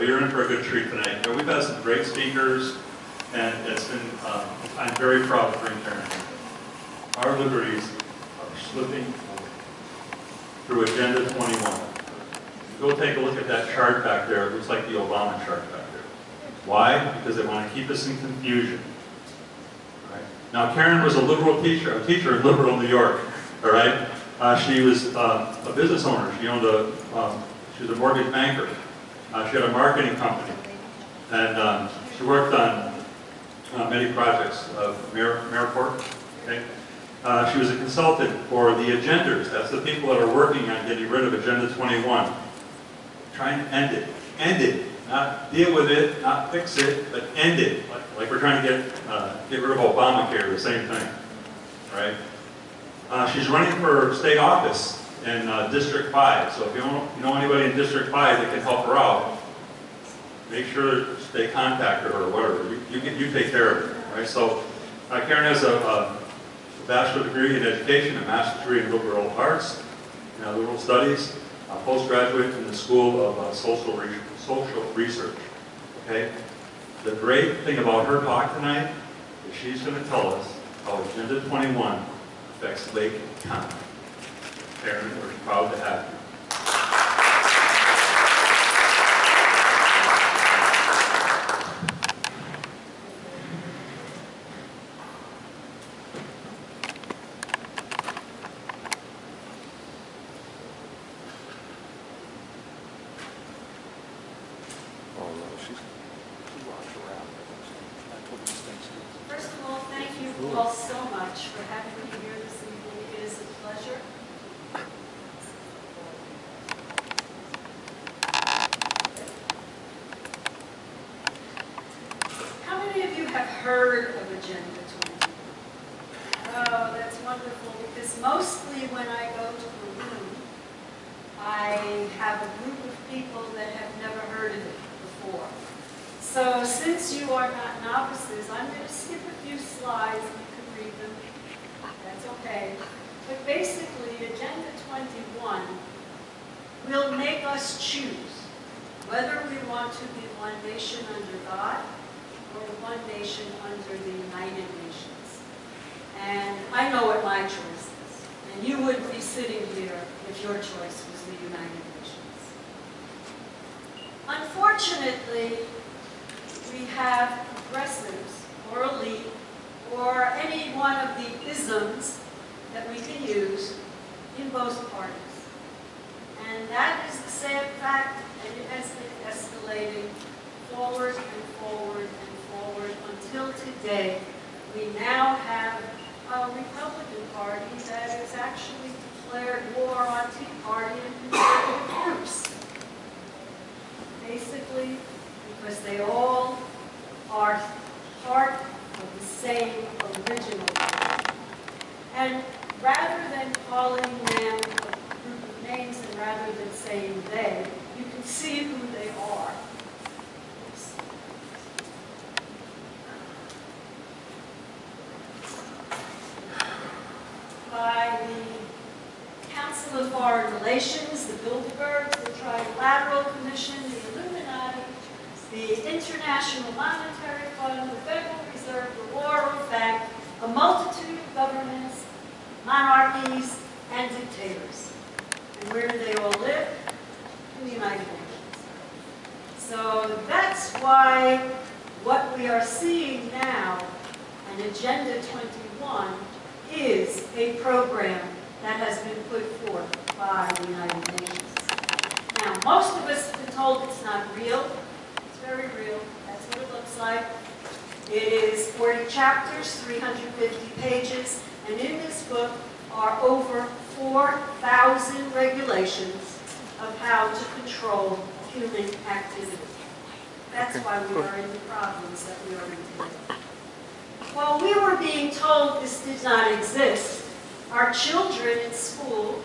you're in for a good treat tonight. We've had some great speakers, and it's been, I'm very proud to bring Karen here. Our liberties are slipping through Agenda 21. Go take a look at that chart back there. It looks like the Obama chart back there. Why? Because they want to keep us in confusion. Right? Now, Karen was a liberal teacher, in liberal New York. All right? She was a business owner. She owned she was a mortgage banker. She had a marketing company. And she worked on many projects of Mayorport. Okay? She was a consultant for the agenders. That's the people that are working on getting rid of Agenda 21. Trying to end it. End it. Not deal with it, not fix it, but end it. Like we're trying to get rid of Obamacare, the same thing. Right? She's running for state office in District 5. So if you know anybody in District 5 that can help her out, make sure they contact her or whatever. You take care of it. Right? So Karen has a bachelor's degree in education, a master's degree in liberal arts, liberal studies, a postgraduate in the School of Social Research. Okay? The great thing about her talk tonight is she's going to tell us how Agenda 21 affects Lake County. Karen, we're proud to have you. First of all, thank you all so much for having me here this evening. It is a pleasure. How many of you have heard of Agenda 21? Oh, that's wonderful, because mostly when I go to the room, I have a group of people that have never heard of it before. So since you are not novices, I'm going to skip a few slides and you can read them. That's okay. But basically, Agenda 21 will make us choose whether we want to be one nation under God or one nation under the United Nations. And I know what my choice is. And you wouldn't be sitting here if your choice was the United Nations. Unfortunately, we have progressives or elite or any one of the isms that we can use in both parties. And that is the sad fact, and it has been escalating forward and forward and forward until today. We now have a Republican Party that has actually declared war on Tea Party and conservative groups. Basically, because they all are part of the same original party. And rather than calling them a group of names and rather than saying they, you can see who they are. By the Council of Foreign Relations, the Bilderbergs, the Trilateral Commission, the Illuminati, the International Monetary Fund, the Federal Reserve, the World Bank, a multitude of governments, monarchies, and dictators. And where do they all live? In the United Nations. So that's why what we are seeing now, an Agenda 21, is a program that has been put forth by the United Nations. Now, most of us have been told it's not real. It's very real. That's what it looks like. It is 40 chapters, 350 pages, and in this book are over 4,000 regulations of how to control human activity. That's why we are in the problems that we are in today. While we were being told this did not exist, our children in school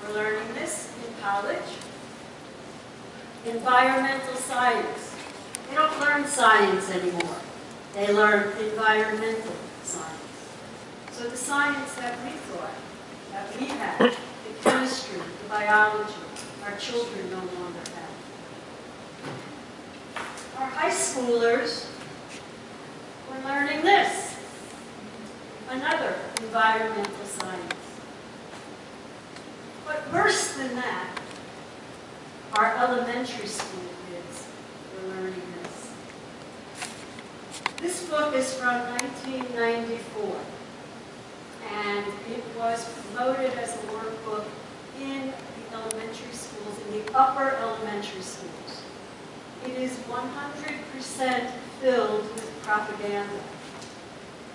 were learning this in college. Environmental science. They don't learn science anymore. They learn environmental science. So the science that we thought, that we had, the chemistry, the biology, our children no longer have. high schoolers were learning this, another environmental science. But worse than that, our elementary school kids were learning this. This book is from 1994, and it was promoted as a workbook in the elementary schools, in the upper elementary schools. It is 100% filled with propaganda.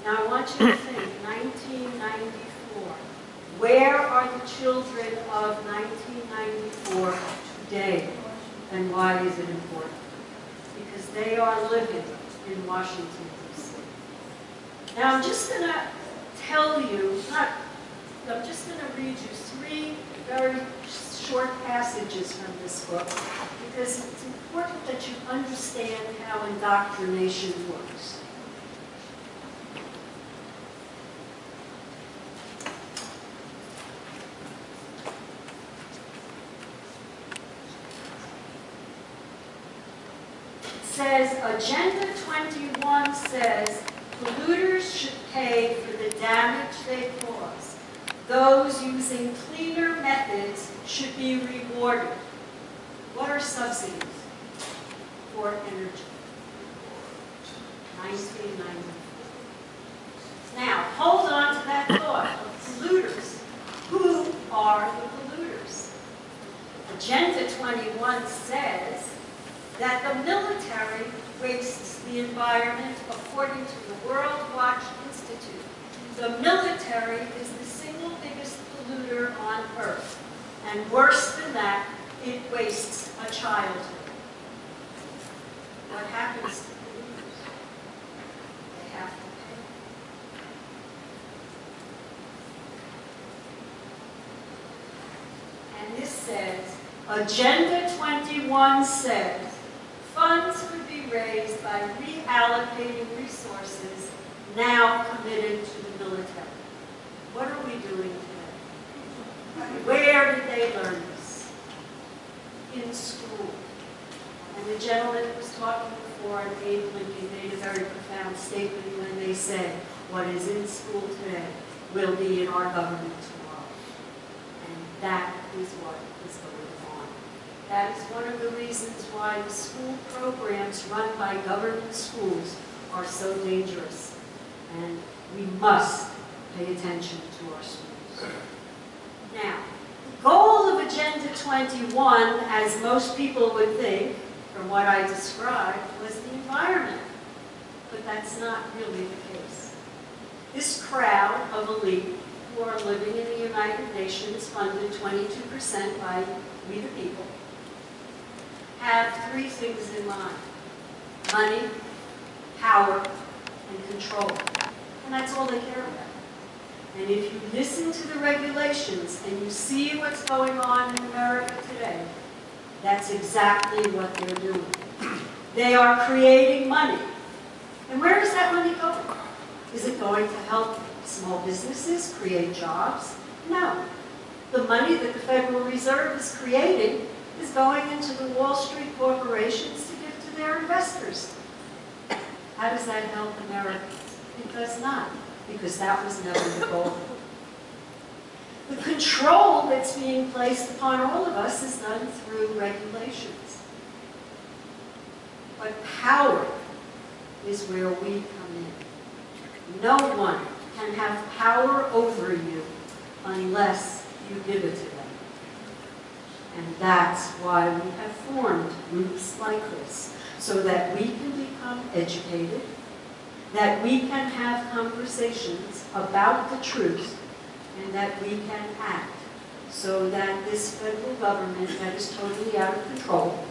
Now I want you to think, 1994. Where are the children of 1994 today? And why is it important? Because they are living in Washington, D.C. Now I'm just going to tell you, I'm just going to read you 3 very short passages from this book, because it's important that you understand how indoctrination works. Says, Agenda 21 says, polluters should pay for the damage they cause. Those using cleaner methods should be rewarded. What are subsidies for energy? 1994. Now, hold on to that thought of polluters. Who are the polluters? Agenda 21 says that the military wastes the environment according to the World Watch Institute. The military is the single biggest polluter on Earth. And worse than that, it wastes a childhood. What happens to polluters? They have to pay. And this says, Agenda 21 says, funds would be raised by reallocating resources now committed to the military. What are we doing today? Where did they learn this? In school. And the gentleman that was talking before, Abe Lincoln, made a very profound statement when they said, what is in school today will be in our government tomorrow. And that is what is going on. That is one of the reasons why the school programs run by government schools are so dangerous. And we must pay attention to our schools. Now, the goal of Agenda 21, as most people would think, from what I described, was the environment. But that's not really the case. This crowd of elite who are living in the United Nations, funded 22% by we the people, have 3 things in mind: money, power, and control. And that's all they care about. And if you listen to the regulations and you see what's going on in America today, that's exactly what they're doing. They are creating money. And where is that money going? Is it going to help small businesses create jobs? No. The money that the Federal Reserve is creating is going into the Wall Street corporations to give to their investors. How does that help Americans? It does not, because that was never the goal. The control that's being placed upon all of us is done through regulations. But power is where we come in. No one can have power over you unless you give it to them. And that's why we have formed groups like this, so that we can become educated, that we can have conversations about the truth, and that we can act so that this federal government that is totally out of control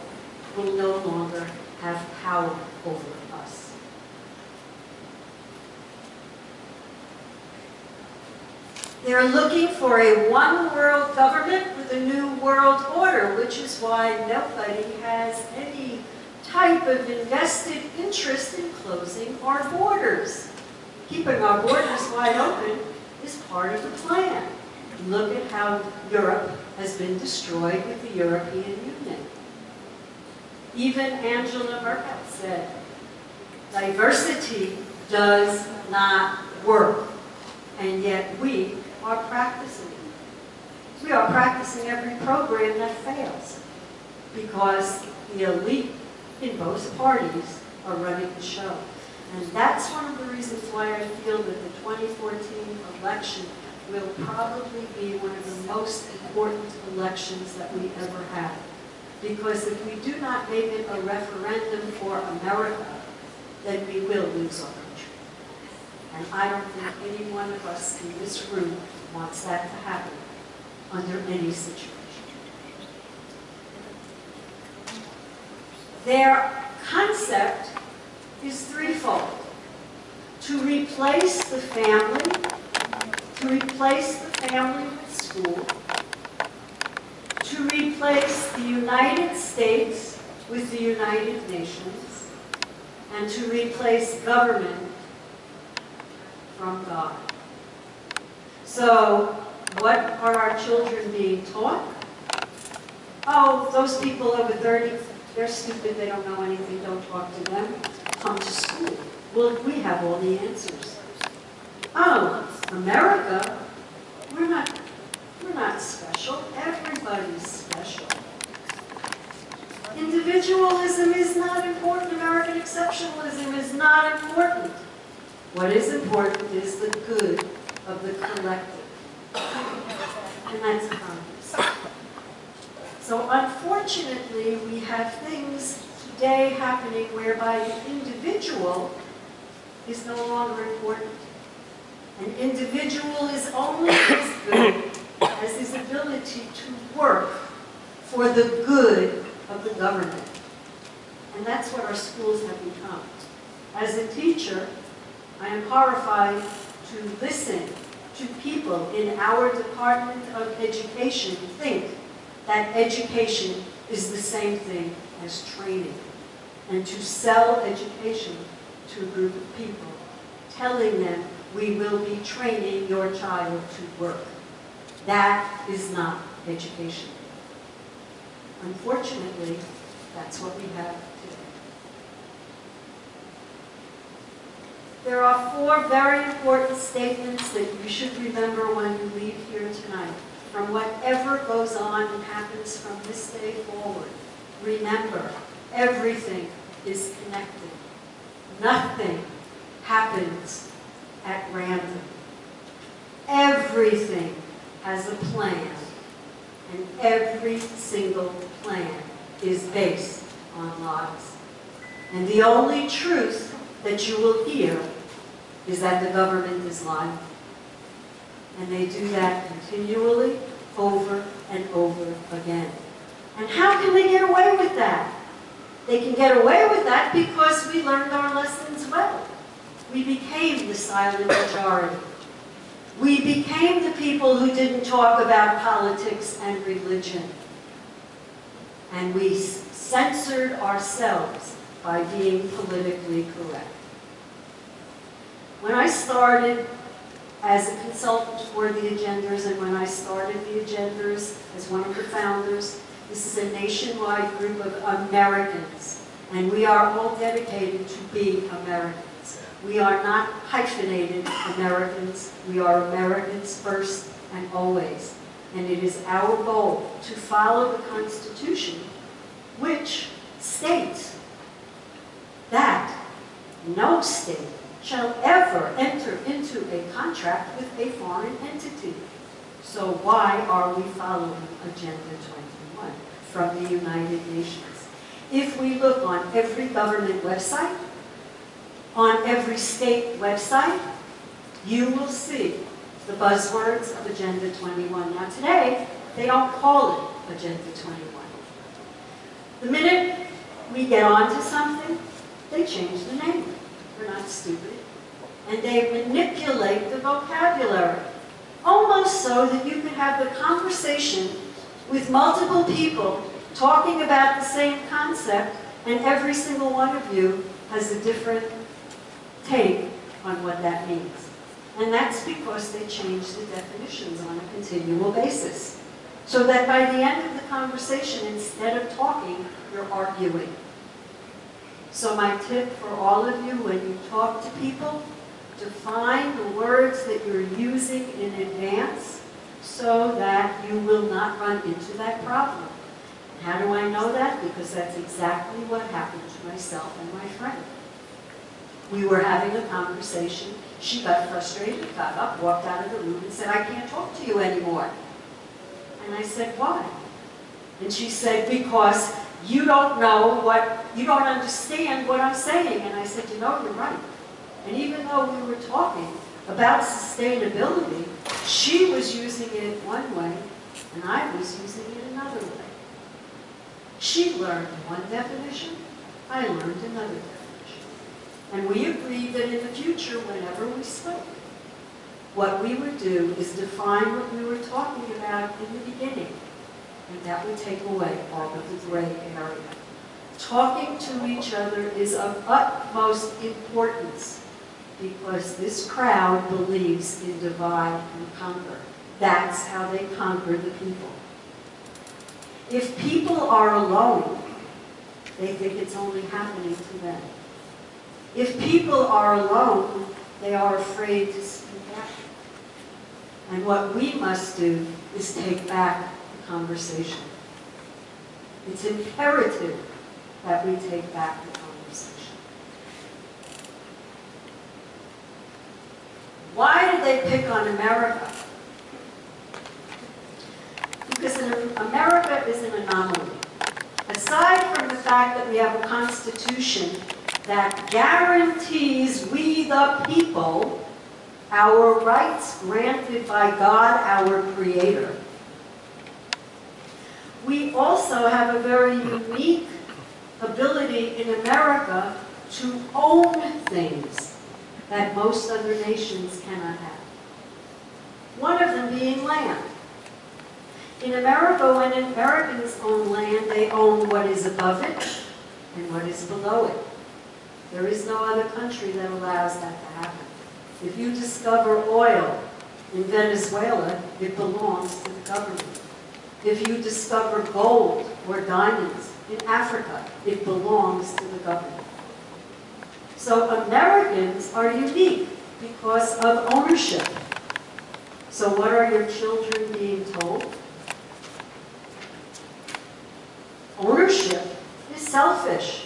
will no longer have power over us. They're looking for a one-world government with a new world order, which is why nobody has any type of invested interest in closing our borders. Keeping our borders wide open is part of the plan. Look at how Europe has been destroyed with the European Union. Even Angela Merkel said, diversity does not work, and yet we are practicing it. We are practicing every program that fails because the elite in both parties are running the show. And that's one of the reasons why I feel that the 2014 election will probably be one of the most important elections that we ever have. Because if we do not make it a referendum for America, then we will lose our country. And I don't think any one of us in this room wants that to happen under any situation. Their concept is threefold. To replace the family with school, to replace the United States with the United Nations, and to replace government from God. So, what are our children being taught? Oh, those people over 30, they're stupid, they don't know anything, don't talk to them. Come to school. Well, we have all the answers. Oh, America, we're not special. Everybody's special. Individualism is not important. American exceptionalism is not important. What is important is the good of the collective. And that's Congress. So unfortunately, we have things today happening whereby the individual is no longer important. An individual is only as good as his ability to work for the good of the government. And that's what our schools have become. As a teacher, I am horrified to listen to people in our Department of Education think that education is the same thing as training, and to sell education to a group of people, telling them we will be training your child to work. That is not education. Unfortunately, that's what we have today. There are 4 very important statements that you should remember when you leave here tonight. From whatever goes on and happens from this day forward, remember, everything is connected. Nothing happens at random. Everything has a plan, and every single plan is based on lies. And the only truth that you will hear is that the government is lying. And they do that continually, over and over again. And how can they get away with that? They can get away with that because we learned our lessons well. We became the silent majority. We became the people who didn't talk about politics and religion. And we censored ourselves by being politically correct. When I started as a consultant for the Agenders, and when I started the Agenders as one of the founders, this is a nationwide group of Americans, and we are all dedicated to be Americans. We are not hyphenated Americans. We are Americans first and always. And it is our goal to follow the Constitution, which states that no state shall ever enter into a contract with a foreign entity. So why are we following Agenda 21 from the United Nations? If we look on every government website, on every state website, you will see the buzzwords of Agenda 21. Now today, they don't call it Agenda 21. The minute we get onto something, they change the name. They're not stupid. And they manipulate the vocabulary, almost so that you can have the conversation with multiple people talking about the same concept, and every single one of you has a different take on what that means. And that's because they change the definitions on a continual basis. So that by the end of the conversation, instead of talking, you're arguing. So my tip for all of you when you talk to people, define the words that you're using in advance so that you will not run into that problem. How do I know that? Because that's exactly what happened to myself and my friend. We were having a conversation. She got frustrated, got up, walked out of the room and said, "I can't talk to you anymore." And I said, "Why?" And she said, "Because you don't know you don't understand what I'm saying." And I said, "You know, you're right." And even though we were talking about sustainability, she was using it one way and I was using it another way. She learned one definition, I learned another definition. And we agreed that in the future, whenever we spoke, what we would do is define what we were talking about in the beginning. And that would take away all of the gray area. Talking to each other is of utmost importance because this crowd believes in divide and conquer. That's how they conquer the people. If people are alone, they think it's only happening to them. If people are alone, they are afraid to speak out. And what we must do is take back the conversation. It's imperative that we take back the conversation. Why did they pick on America? Because America is an anomaly. Aside from the fact that we have a constitution that guarantees we the people our rights granted by God, our Creator, we also have a very unique ability in America to own things that most other nations cannot have. One of them being land. In America, when Americans own land, they own what is above it and what is below it. There is no other country that allows that to happen. If you discover oil in Venezuela, it belongs to the government. If you discover gold or diamonds in Africa, it belongs to the government. So Americans are unique because of ownership. So what are your children being told? Ownership is selfish.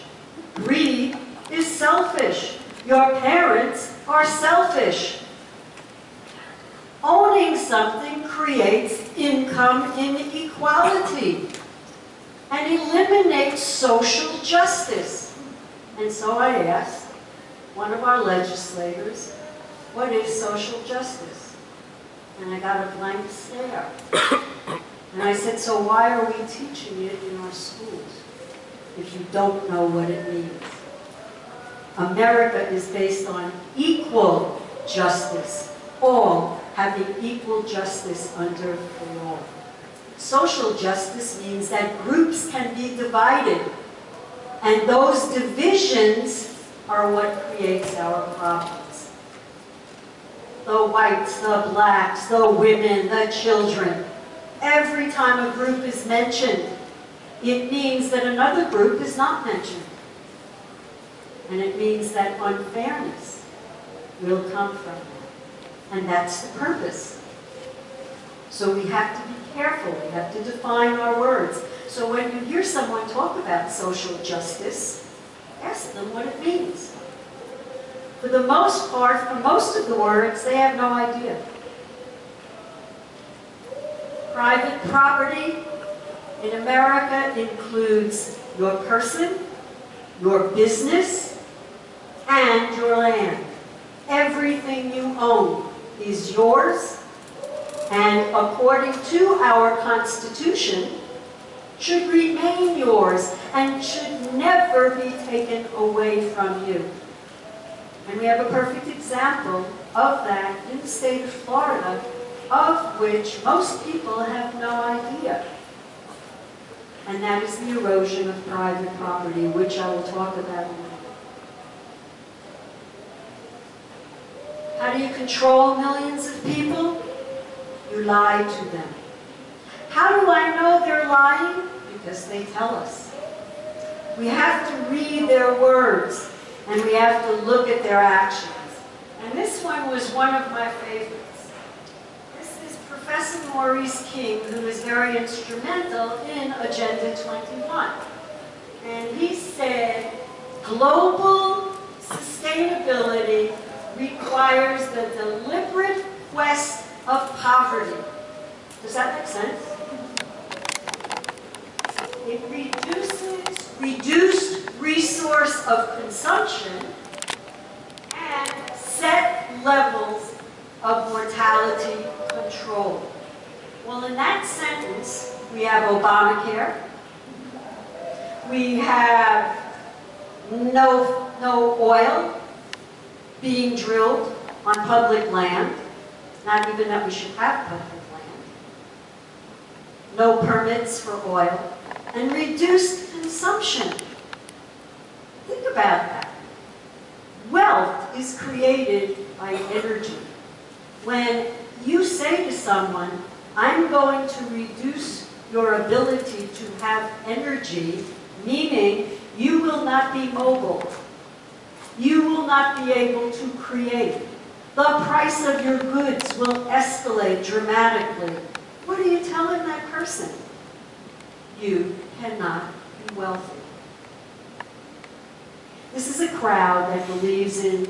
Greed is selfish. Your parents are selfish. Owning something creates income inequality and eliminates social justice. And so I asked one of our legislators, what is social justice? And I got a blank stare. And I said, so why are we teaching it in our schools if you don't know what it means? America is based on equal justice, all having equal justice under the law. Social justice means that groups can be divided, and those divisions are what creates our problems. The whites, the blacks, the women, the children. Every time a group is mentioned, it means that another group is not mentioned. And it means that unfairness will come from that. And that's the purpose. So we have to be careful. We have to define our words. So when you hear someone talk about social justice, ask them what it means. For the most part, for most of the words, they have no idea. Private property in America includes your person, your business, and your land. Everything you own is yours, and according to our Constitution, should remain yours and should never be taken away from you. And we have a perfect example of that in the state of Florida, of which most people have no idea. And that is the erosion of private property, which I will talk about in a minute. How do you control millions of people? You lie to them. How do I know they're lying? Because they tell us. We have to read their words, and we have to look at their actions. And this one was one of my favorites. This is Professor Maurice King, who is very instrumental in Agenda 21. And he said, global sustainability requires the deliberate quest of poverty. Does that make sense? It reduces reduced resource of consumption and set levels of mortality control. Well, in that sentence, we have Obamacare. We have no oil being drilled on public land. Not even that we should have public land. No permits for oil. And reduced consumption. Think about that. Wealth is created by energy. When you say to someone, I'm going to reduce your ability to have energy, meaning you will not be mobile. You will not be able to create. The price of your goods will escalate dramatically. What are you telling that person? You cannot be wealthy. This is a crowd that believes in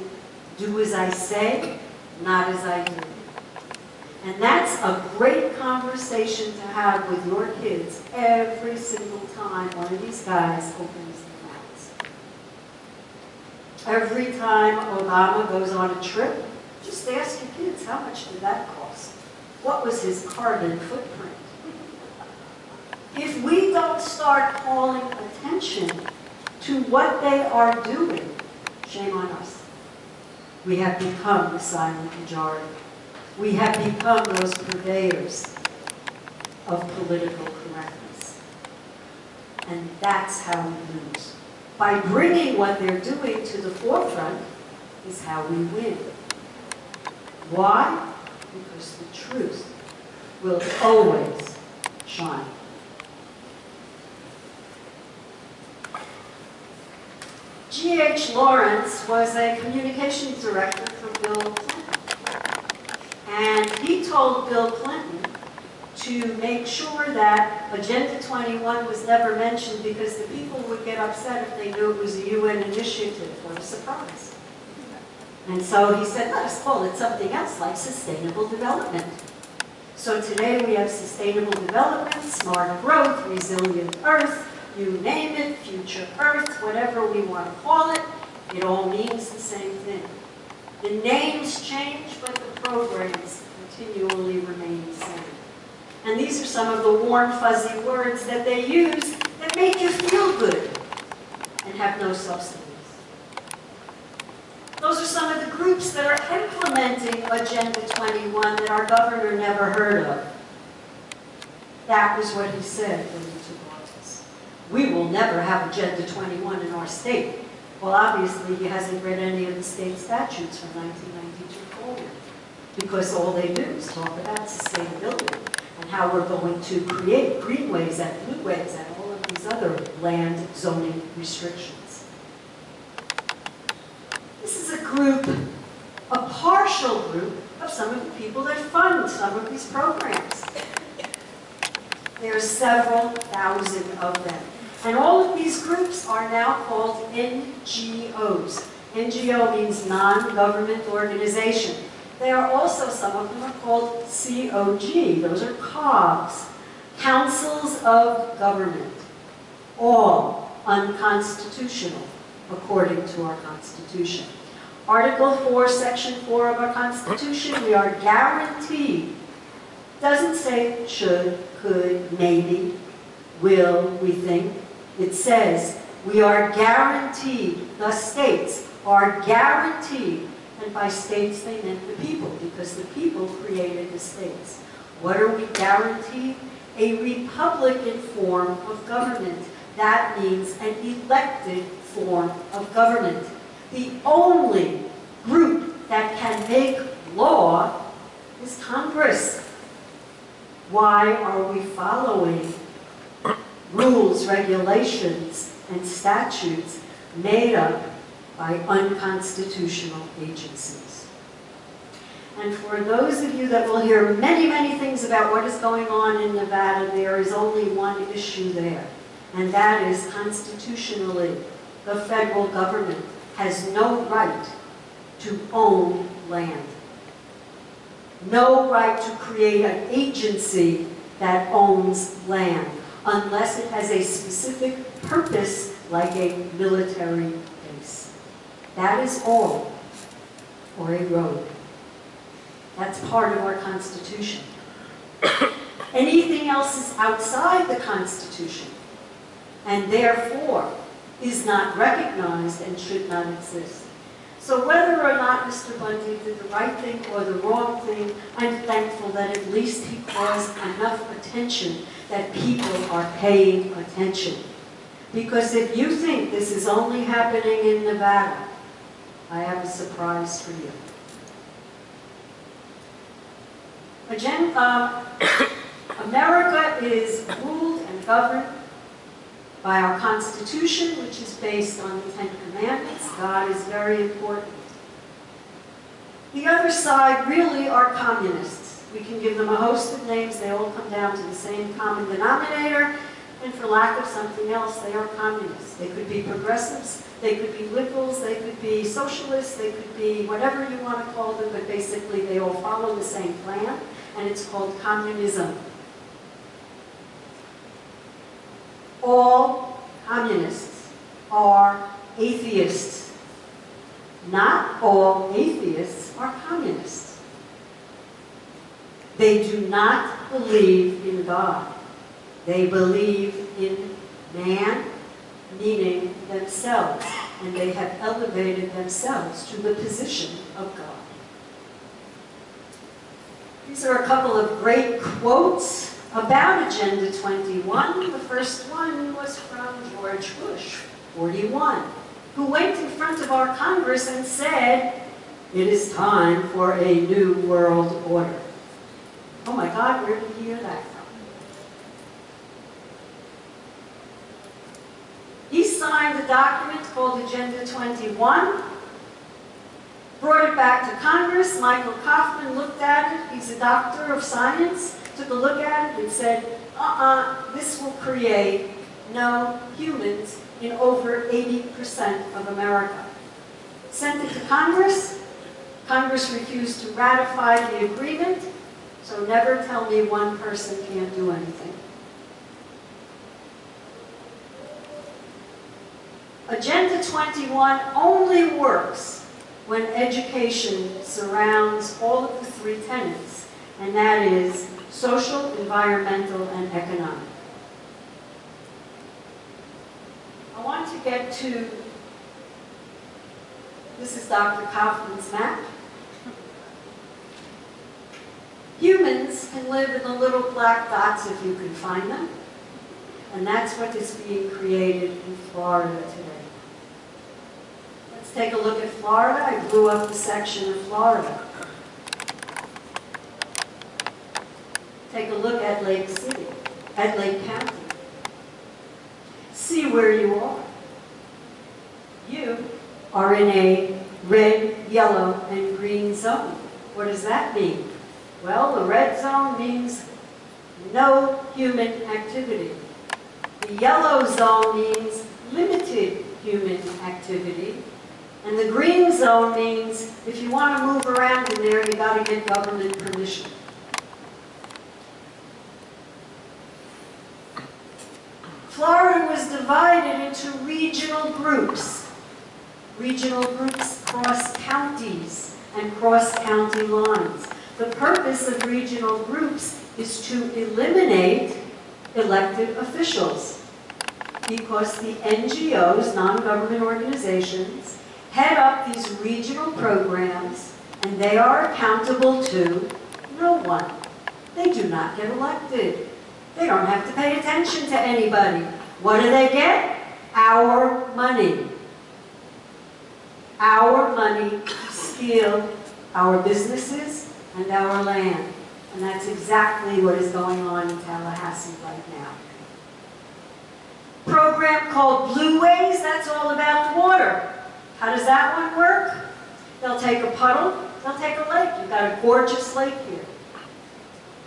do as I say, not as I do. And that's a great conversation to have with your kids every single time one of these guys opens their mouths. Every time Obama goes on a trip, just ask your kids, how much did that cost? What was his carbon footprint? If we don't start calling attention to what they are doing, shame on us. We have become the silent majority. We have become those purveyors of political correctness. And that's how we lose. By bringing what they're doing to the forefront is how we win. Why? Because the truth will always shine. G.H. Lawrence was a communications director for Bill Clinton. And he told Bill Clinton to make sure that Agenda 21 was never mentioned because the people would get upset if they knew it was a UN initiative or a surprise. And so he said, let us call it something else like sustainable development. So today we have sustainable development, smart growth, resilient Earth, you name it, future Earth, whatever we want to call it, it all means the same thing. The names change, but the programs continually remain the same. And these are some of the warm, fuzzy words that they use that make you feel good and have no substance. Those are some of the groups that are implementing Agenda 21 that our governor never heard of. That was what he said when he took office. We will never have Agenda 21 in our state. Well, obviously, he hasn't read any of the state statutes from 1992 forward, because all they do is talk about sustainability and how we're going to create greenways and blueways and all of these other land zoning restrictions. This is a group, a partial group of some of the people that fund some of these programs. There are several thousand of them. And all of these groups are now called NGOs. NGO means non-government organization. There are also, some of them are called COG. Those are COGs, Councils of Government. All unconstitutional, according to our Constitution. Article 4, Section 4 of our Constitution, we are guaranteed. Doesn't say should, could, maybe, will, we think. It says we are guaranteed, the states are guaranteed, and by states they meant the people, because the people created the states. What are we guaranteed? A Republican form of government. That means an elected form of government. The only group that can make law is Congress. Why are we following rules, regulations, and statutes made up by unconstitutional agencies. And for those of you that will hear many, many things about what is going on in Nevada, there is only one issue there, and that is constitutionally, the federal government has no right to own land. No right to create an agency that owns land, unless it has a specific purpose like a military base. That is all, or a road. That's part of our Constitution. Anything else is outside the Constitution, and therefore is not recognized and should not exist. So whether or not Mr. Bundy did the right thing or the wrong thing, I'm thankful that at least he caused enough attention that people are paying attention. Because if you think this is only happening in Nevada, I have a surprise for you. America is ruled and governed by our Constitution, which is based on the Ten Commandments. God is very important. The other side really are communists. We can give them a host of names. They all come down to the same common denominator. And for lack of something else, they are communists. They could be progressives. They could be liberals. They could be socialists. They could be whatever you want to call them. But basically, they all follow the same plan. And it's called communism. All communists are atheists. Not all atheists are communists. They do not believe in God. They believe in man, meaning themselves, and they have elevated themselves to the position of God. These are a couple of great quotes about Agenda 21. The first one was from George Bush, 41, who went in front of our Congress and said, "It is time for a new world order." Oh my God, where did he hear that from? He signed a document called Agenda 21, brought it back to Congress. Michael Kaufman looked at it. He's a doctor of science. Took a look at it and said, this will create no humans in over 80% of America. Sent it to Congress. Congress refused to ratify the agreement, so never tell me one person can't do anything. Agenda 21 only works when education surrounds all of the three tenets, and that is social, environmental, and economic. I want to get to, this is Dr. Kaufman's map. Humans can live in the little black dots if you can find them, and that's what is being created in Florida today. Let's take a look at Florida. I blew up the section of Florida. Take a look at Lake City, at Lake County. See where you are. You are in a red, yellow, and green zone. What does that mean? Well, the red zone means no human activity. The yellow zone means limited human activity. And the green zone means if you want to move around in there, you got to get government permission. Florida was divided into regional groups. Regional groups cross counties and cross county lines. The purpose of regional groups is to eliminate elected officials because the NGOs, non-government organizations, head up these regional programs and they are accountable to no one. They do not get elected. They don't have to pay attention to anybody. What do they get? Our money. Our money to steal our businesses and our land. And that's exactly what is going on in Tallahassee right now. program called Blue Ways, that's all about water. How does that one work? They'll take a puddle, they'll take a lake. You've got a gorgeous lake here.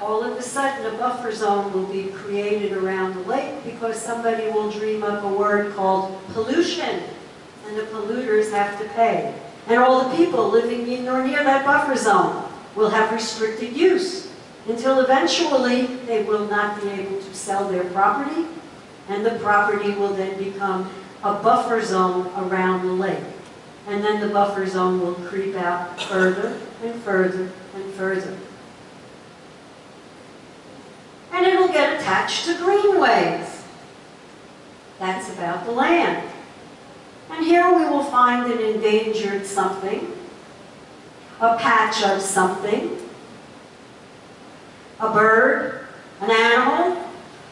All of a sudden, a buffer zone will be created around the lake because somebody will dream up a word called pollution, and the polluters have to pay. And all the people living in or near that buffer zone will have restricted use until eventually they will not be able to sell their property, and the property will then become a buffer zone around the lake. And then the buffer zone will creep out further and further and further. And it'll get attached to greenways. That's about the land. And here we will find an endangered something, a patch of something, a bird, an animal,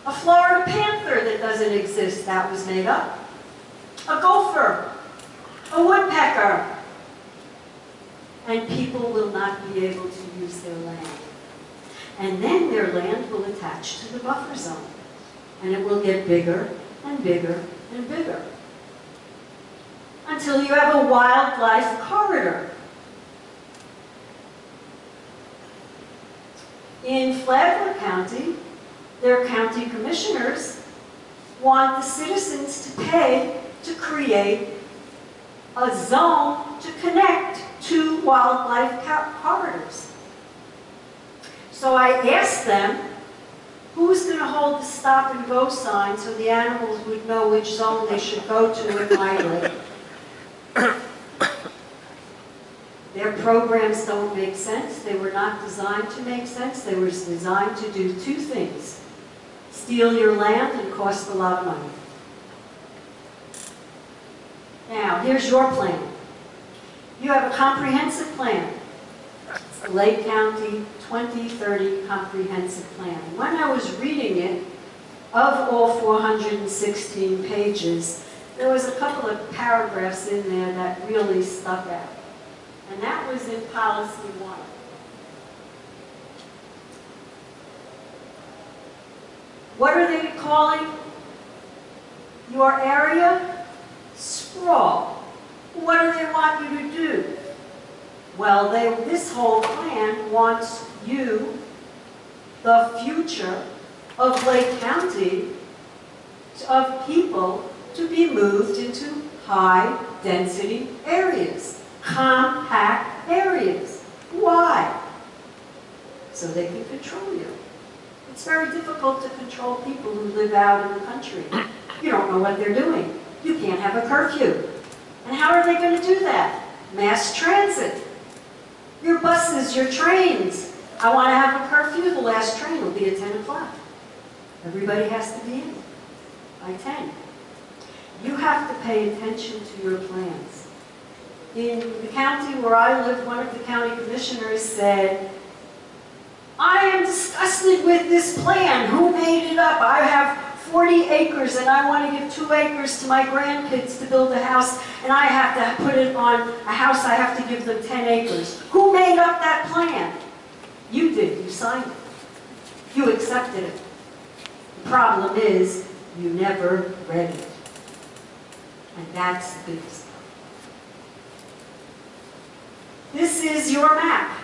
a Florida panther that doesn't exist, that was made up, a gopher, a woodpecker, and people will not be able to use their land. And then their land will attach to the buffer zone, and it will get bigger and bigger and bigger, until you have a wildlife corridor. In Flagler County, their county commissioners want the citizens to pay to create a zone to connect two wildlife corridors. So I asked them, who's going to hold the stop and go sign so the animals would know which zone they should go to in my lake? Their programs don't make sense. They were not designed to make sense. They were designed to do two things: steal your land and cost a lot of money. Now, here's your plan. You have a comprehensive plan. It's the Lake County 2030 Comprehensive Plan. When I was reading it, of all 416 pages, there was a couple of paragraphs in there that really stuck out. And that was in Policy 1. What are they calling your area? Sprawl. What do they want you to do? Well, this whole plan wants you, the future of Lake County, of people, to be moved into high-density areas, compact areas. Why? So they can control you. It's very difficult to control people who live out in the country. You don't know what they're doing. You can't have a curfew. And how are they going to do that? Mass transit. Your buses, your trains. I want to have a curfew. The last train will be at 10 o'clock. Everybody has to be in by 10. You have to pay attention to your plans. In the county where I lived, one of the county commissioners said, I am disgusted with this plan. Who made it up? I have 40 acres and I want to give 2 acres to my grandkids to build a house, and I have to put it on a house, I have to give them 10 acres. Who made up that plan? You did. You signed it. You accepted it. The problem is you never read it. And that's the biggest problem. This is your map.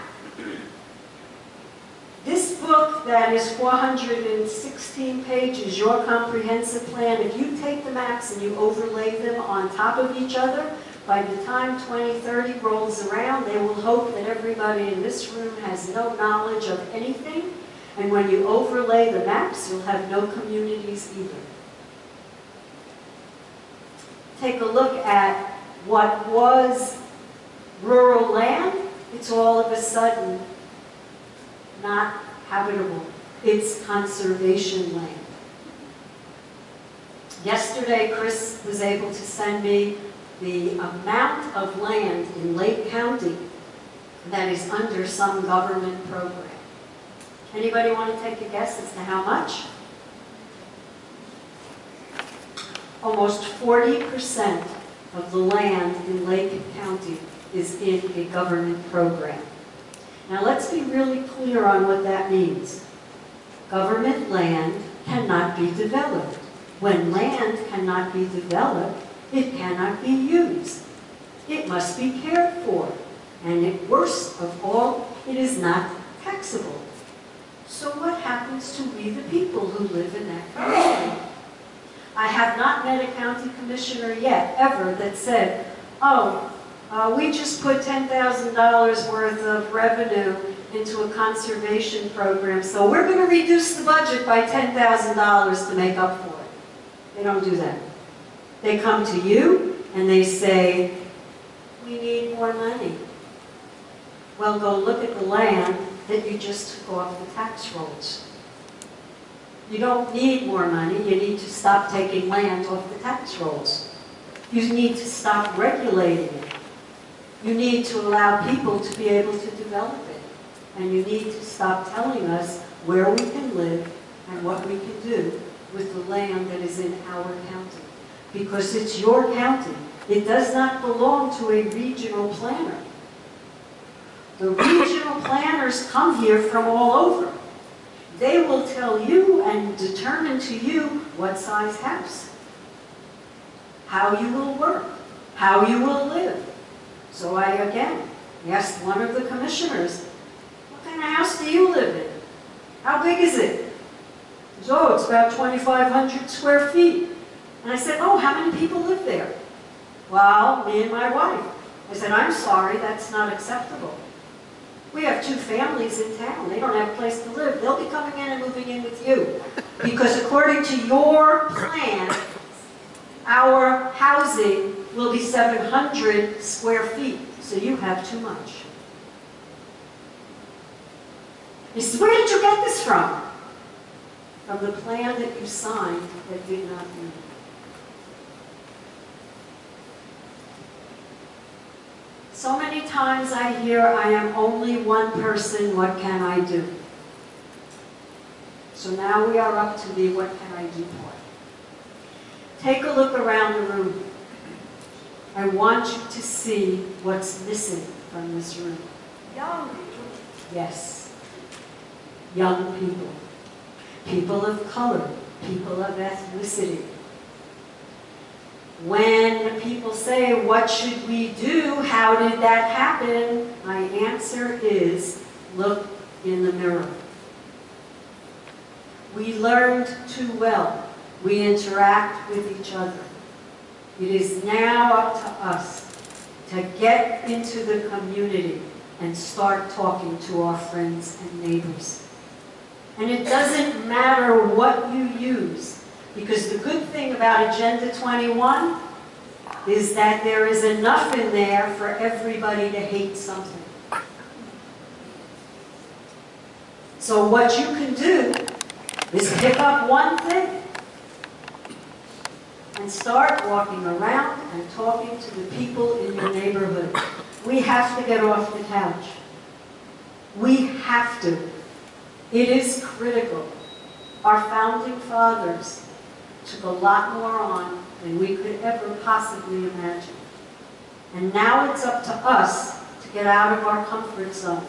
This book that is 416 pages, your comprehensive plan, if you take the maps and you overlay them on top of each other, by the time 2030 rolls around, they will hope that everybody in this room has no knowledge of anything. And when you overlay the maps, you'll have no communities either. Take a look at what was rural land. It's all of a sudden not habitable. It's conservation land. Yesterday, Chris was able to send me the amount of land in Lake County that is under some government program. Anybody want to take a guess as to how much? Almost 40% of the land in Lake County is in a government program. Now let's be really clear on what that means. Government land cannot be developed. When land cannot be developed, it cannot be used. It must be cared for. And worst of all, it is not taxable. So what happens to we the people who live in that community? I have not met a county commissioner yet, ever, that said, oh, we just put $10,000 worth of revenue into a conservation program, so we're going to reduce the budget by $10,000 to make up for it. They don't do that. They come to you and they say, we need more money. Well, go look at the land that you just took off the tax rolls. You don't need more money, you need to stop taking land off the tax rolls. You need to stop regulating it. You need to allow people to be able to develop it. And you need to stop telling us where we can live and what we can do with the land that is in our county. Because it's your county. It does not belong to a regional planner. The regional planners come here from all over. They will tell you and determine to you what size house, how you will work, how you will live. So I again asked one of the commissioners, what kind of house do you live in? How big is it? He said, oh, it's about 2,500 square feet. And I said, oh, how many people live there? Well, me and my wife. I said, I'm sorry, that's not acceptable. We have 2 families in town. They don't have a place to live. They'll be coming in and moving in with you. Because according to your plan, our housing will be 700 square feet. So you have too much. He says, where did you get this from? From the plan that you signed that did not meet. So many times I hear, I am only one person, what can I do? So now we are up to the what can I do part. Take a look around the room. I want you to see what's missing from this room. Young people. Yes. Young people. People of color. People of ethnicity. When people say, what should we do? How did that happen? My answer is, look in the mirror. We learned too well. We interact with each other. It is now up to us to get into the community and start talking to our friends and neighbors. And it doesn't matter what you use. Because the good thing about Agenda 21 is that there is enough in there for everybody to hate something. So what you can do is pick up one thing and start walking around and talking to the people in your neighborhood. We have to get off the couch. We have to. It is critical. Our founding fathers took a lot more on than we could ever possibly imagine. And now it's up to us to get out of our comfort zone.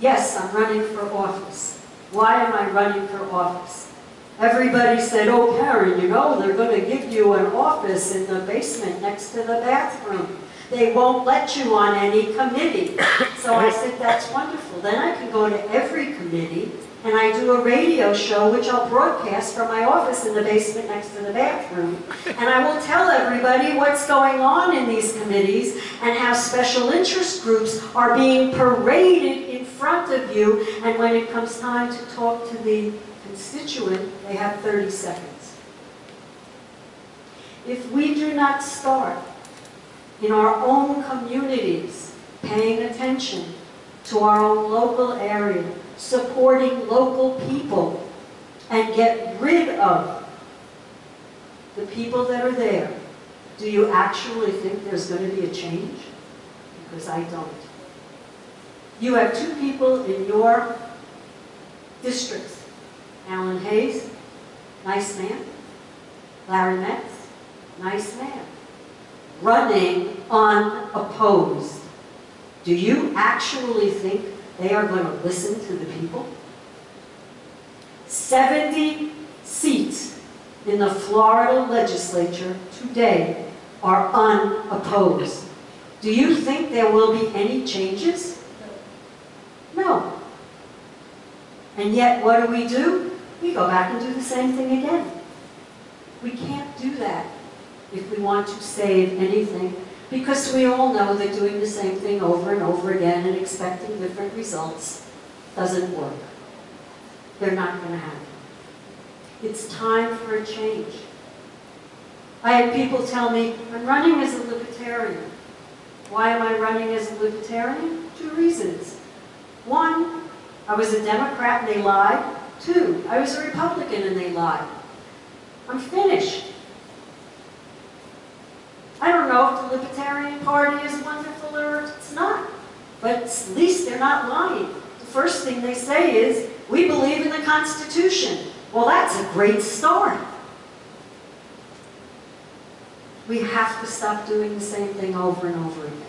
Yes, I'm running for office. Why am I running for office? Everybody said, oh, Karen, you know, they're going to give you an office in the basement next to the bathroom. They won't let you on any committee. So I said, that's wonderful. Then I can go to every committee and I do a radio show which I'll broadcast from my office in the basement next to the bathroom. And I will tell everybody what's going on in these committees and how special interest groups are being paraded in front of you. And when it comes time to talk to the constituent, they have 30 seconds. If we do not start in our own communities paying attention to our own local area, supporting local people, and get rid of the people that are there, do you actually think there's going to be a change? Because I don't. You have 2 people in your district. Alan Hayes, nice man. Larry Metz, nice man. Running unopposed. Do you actually think they are going to listen to the people? 70 seats in the Florida legislature today are unopposed. Do you think there will be any changes? No. And yet, what do? We go back and do the same thing again. We can't do that if we want to save anything, because we all know that doing the same thing over and over again and expecting different results doesn't work. They're not going to happen. It's time for a change. I had people tell me, I'm running as a libertarian. Why am I running as a libertarian? 2 reasons. 1, I was a Democrat and they lied. 2, I was a Republican and they lied. I'm finished. I don't know if the Libertarian Party is wonderful or it's not, but at least they're not lying. The first thing they say is, we believe in the Constitution. Well, that's a great start. We have to stop doing the same thing over and over again.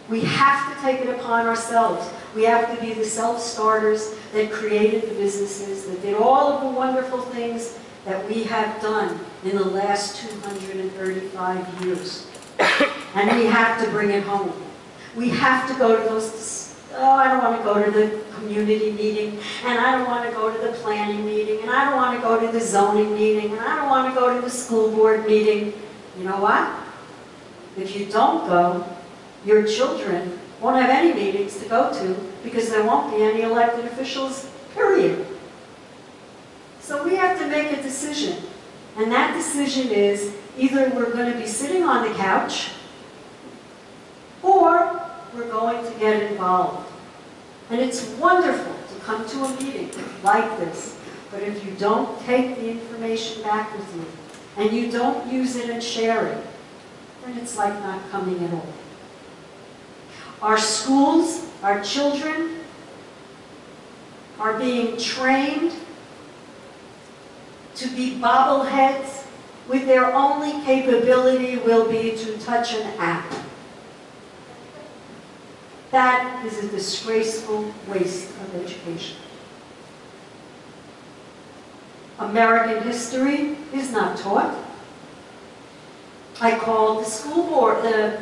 We have to take it upon ourselves. We have to be the self-starters that created the businesses, that did all of the wonderful things that we have done in the last 235 years. And we have to bring it home. We have to go to those, I don't want to go to the community meeting, and I don't want to go to the planning meeting, and I don't want to go to the zoning meeting, and I don't want to go to the school board meeting. You know what? If you don't go, your children won't have any meetings to go to because there won't be any elected officials, period. So we have to make a decision. And that decision is either we're going to be sitting on the couch or we're going to get involved. And it's wonderful to come to a meeting like this, but if you don't take the information back with you and you don't use it and share it, then it's like not coming at all. Our schools, our children are being trained to be bobbleheads with their only capability will be to touch an app. That is a disgraceful waste of education. American history is not taught. I called the school board, the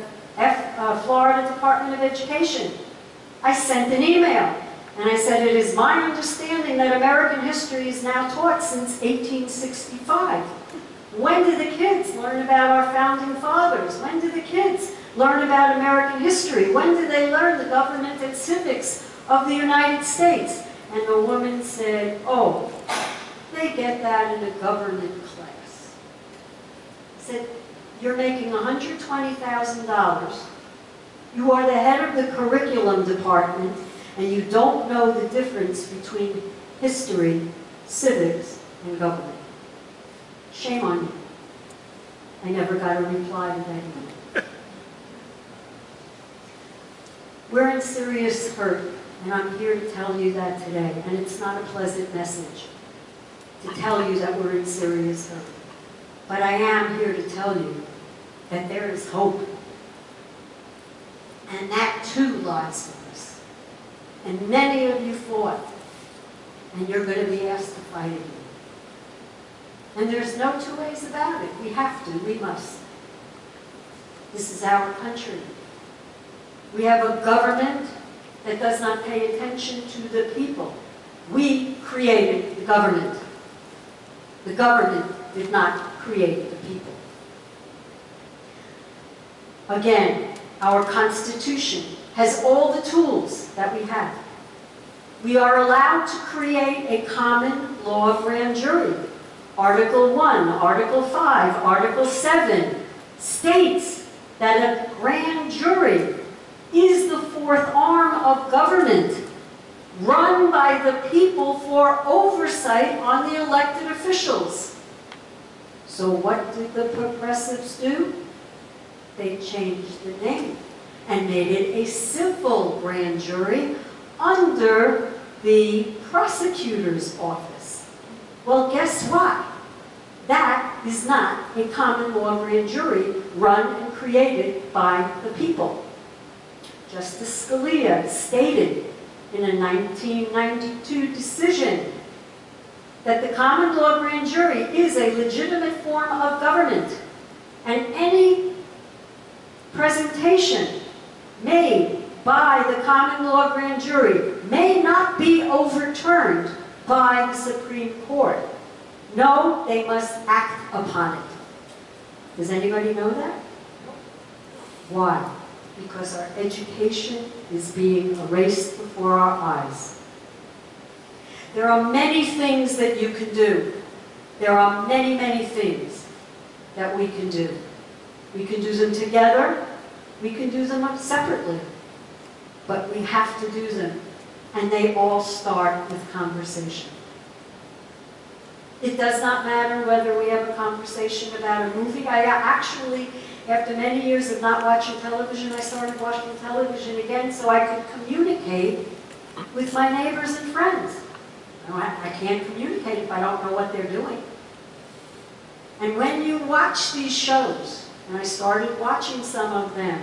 Florida Department of Education. I sent an email and I said, it is my understanding that American history is now taught since 1865. When did the kids learn about our founding fathers? When did the kids learn about American history? When did they learn the government and civics of the United States? And the woman said, oh, they get that in a government class. I said, you're making $120,000. You are the head of the curriculum department, and you don't know the difference between history, civics, and government. Shame on you. I never got a reply to that email. We're in serious hurt, and I'm here to tell you that today, and it's not a pleasant message to tell you that we're in serious hurt. But I am here to tell you that there is hope. And that too lies with us. And many of you fought, and you're going to be asked to fight again. And there's no 2 ways about it. We have to, we must. This is our country. We have a government that does not pay attention to the people. We created the government. The government did not create the people. Again, our Constitution has all the tools that we have. We are allowed to create a common law of grand jury. Article 1, Article 5, Article 7 states that a grand jury is the 4th arm of government, run by the people for oversight on the elected officials. So what did the progressives do? They changed the name and made it a civil grand jury under the prosecutor's office. Well, guess what? That is not a common law grand jury run and created by the people. Justice Scalia stated in a 1992 decision that the common law grand jury is a legitimate form of government, and any presentation made by the common law grand jury may not be overturned by the Supreme Court. No, they must act upon it. Does anybody know that? Why? Because our education is being erased before our eyes. There are many things that you can do. There are many, many things that we can do. We can do them together. We can do them separately. But we have to do them. And they all start with conversation. It does not matter whether we have a conversation about a movie. I actually, after many years of not watching television, I started watching television again so I could communicate with my neighbors and friends. I can't communicate if I don't know what they're doing. And when you watch these shows, and I started watching some of them,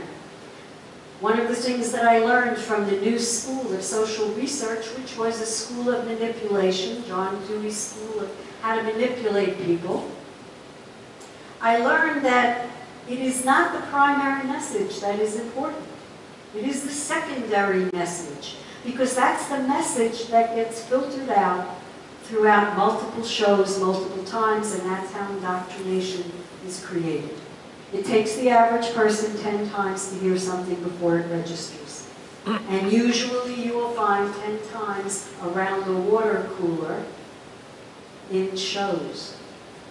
one of the things that I learned from the New School of Social Research, which was a school of manipulation, John Dewey's school of how to manipulate people, I learned that it is not the primary message that is important. It is the secondary message, because that's the message that gets filtered out throughout multiple shows, multiple times, and that's how indoctrination is created. It takes the average person 10 times to hear something before it registers. And usually you will find 10 times around the water cooler in shows.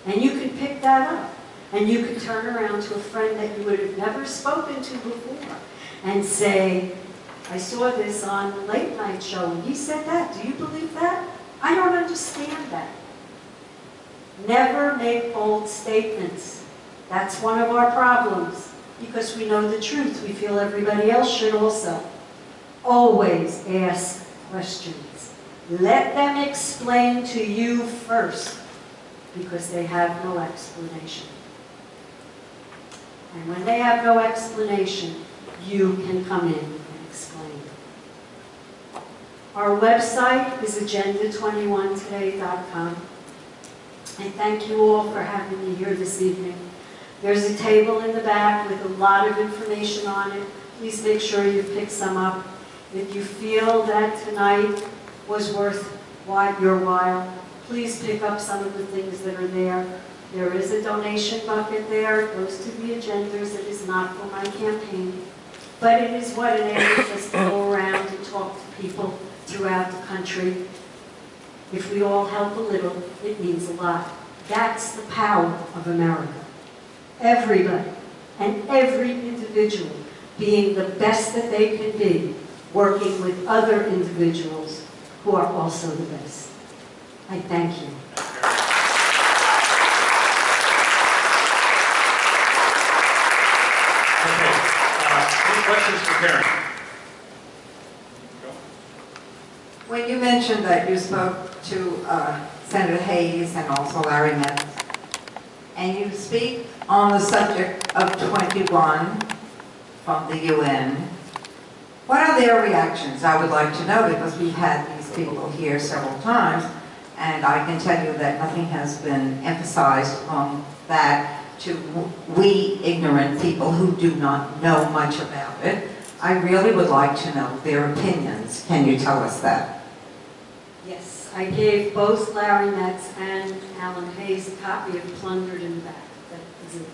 And you can pick that up. And you can turn around to a friend that you would have never spoken to before and say, I saw this on the late night show and he said that. Do you believe that? I don't understand that. Never make bold statements. That's one of our problems, because we know the truth. We feel everybody else should also. Always ask questions. Let them explain to you first, because they have no explanation. And when they have no explanation, you can come in and explain. Our website is agenda21today.com. And thank you all for having me here this evening. There's a table in the back with a lot of information on it. Please make sure you pick some up. If you feel that tonight was worth your while, please pick up some of the things that are there. There is a donation bucket there. It goes to the agendas. It is not for my campaign. But it is what enables us to go around and talk to people throughout the country. If we all help a little, it means a lot. That's the power of America. Everybody and every individual being the best that they can be, working with other individuals who are also the best. I thank you. Okay. Any questions for Karen? When you mentioned that you spoke to Senator Hayes and also Larry Metz, and you speak on the subject of 21 from the UN, what are their reactions? I would like to know, because we've had these people here several times, and I can tell you that nothing has been emphasized on that to we ignorant people who do not know much about it. I really would like to know their opinions. Can you tell us that? Yes, I gave both Larry Metz and Alan Hayes a copy of Plundered in the Back. That is in there.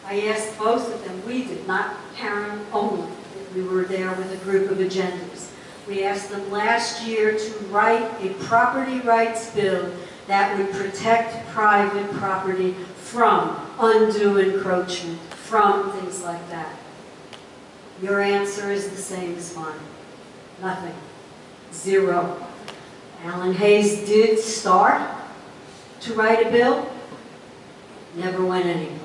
I asked both of them, we did, not Karen only, we were there with a group of agendas. We asked them last year to write a property rights bill that would protect private property from undue encroachment, from things like that. Your answer is the same as mine. Nothing. Zero. Alan Hayes did start to write a bill, never went anyplace.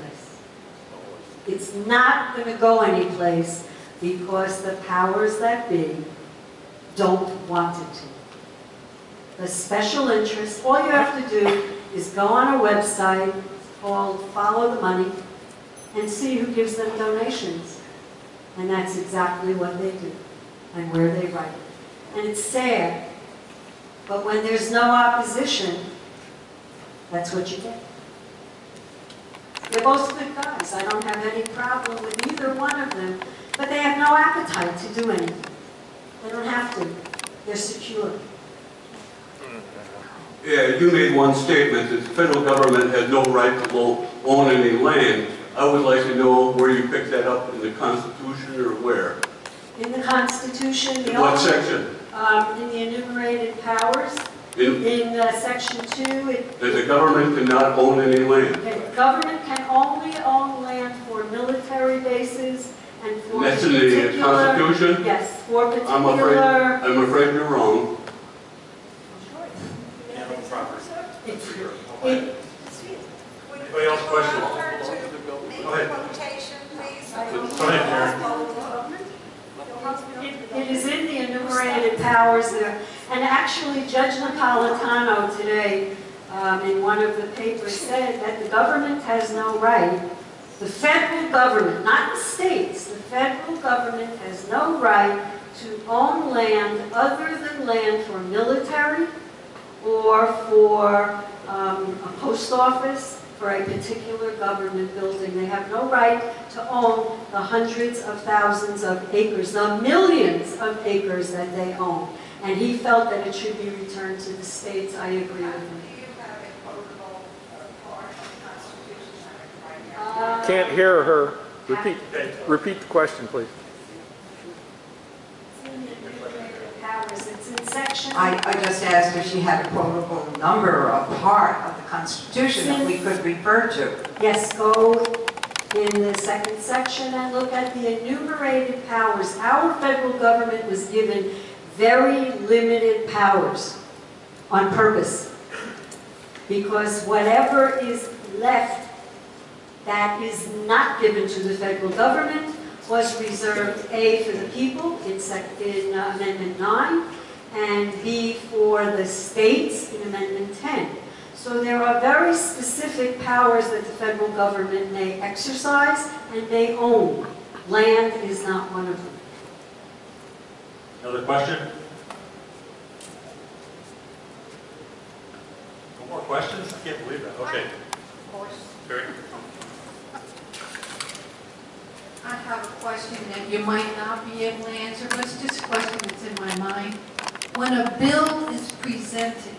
It's not going to go anyplace because the powers that be don't want it to. The special interest, all you have to do is go on a website called Follow the Money and see who gives them donations. And that's exactly what they do and where they write it. And it's sad, but when there's no opposition, That's what you get. They're both good guys. I don't have any problem with either one of them, but they have no appetite to do anything. They don't have to. They're secure. Yeah, you made one statement that the federal government had no right to own any land. I would like to know where you picked that up in the Constitution or where? In the Constitution, the What only, section? in the enumerated powers, in Section 2, That the government cannot own any land. the government can only own land for military bases and for And that's in the particular... Constitution? Yes, for I'm particular... afraid you're wrong. Animal property. It- Anybody else question? Go ahead. Go ahead, Karen. It is in the enumerated powers there. And actually, Judge Napolitano today, in one of the papers, said that the government has no right, the federal government, not the states, the federal government has no right to own land other than land for military or for a post office, for a particular government building. They have no right to own the hundreds of thousands of acres, the millions of acres that they own. And he felt that it should be returned to the states. I agree with him. Can't hear her. Repeat, Okay. repeat the question, please. It's in the enumerated powers. It's in section... I just asked if she had a quotable number or part of the Constitution that we could refer to. Yes, go in the second section and look at the enumerated powers. Our federal government was given very limited powers on purpose, because whatever is left that is not given to the federal government was reserved A, for the people in Amendment 9, and B, for the states in Amendment 10. So there are very specific powers that the federal government may exercise and may own. Land is not one of them. Another question? No more questions? I can't believe that. Okay. Terry? I have a question that you might not be able to answer, but it's just a question that's in my mind. When a bill is presented,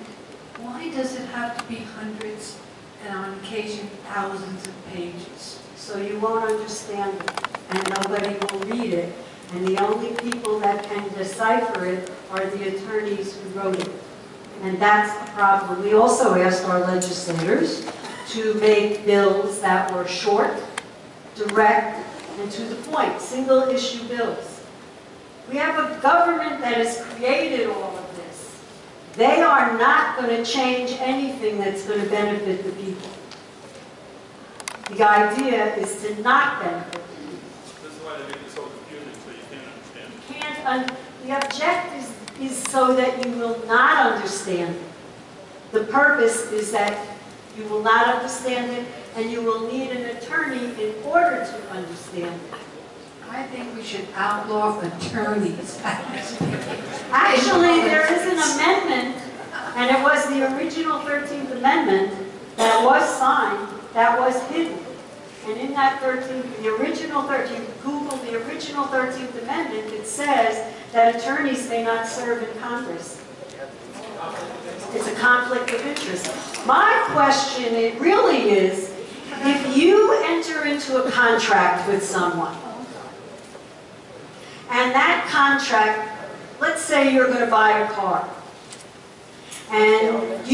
why does it have to be hundreds and on occasion thousands of pages? So you won't understand it, and nobody will read it. And the only people that can decipher it are the attorneys who wrote it. And that's the problem. We also asked our legislators to make bills that were short, direct, and to the point, single-issue bills. We have a government that has created all of this. They are not going to change anything that's going to benefit the people. The idea is to not benefit the people. This is why they make it so confusing, so you can't understand. The objective is so that you will not understand it. The purpose is that you will not understand it, and you will need an attorney in order to understand it. I think we should outlaw attorneys. Actually, there is an amendment, and it was the original 13th Amendment that was signed, that was hidden. And in that the original 13th, Google the original 13th Amendment, it says that attorneys may not serve in Congress. It's a conflict of interest. My question, it really is, if you enter into a contract with someone, and that contract, let's say you're going to buy a car, and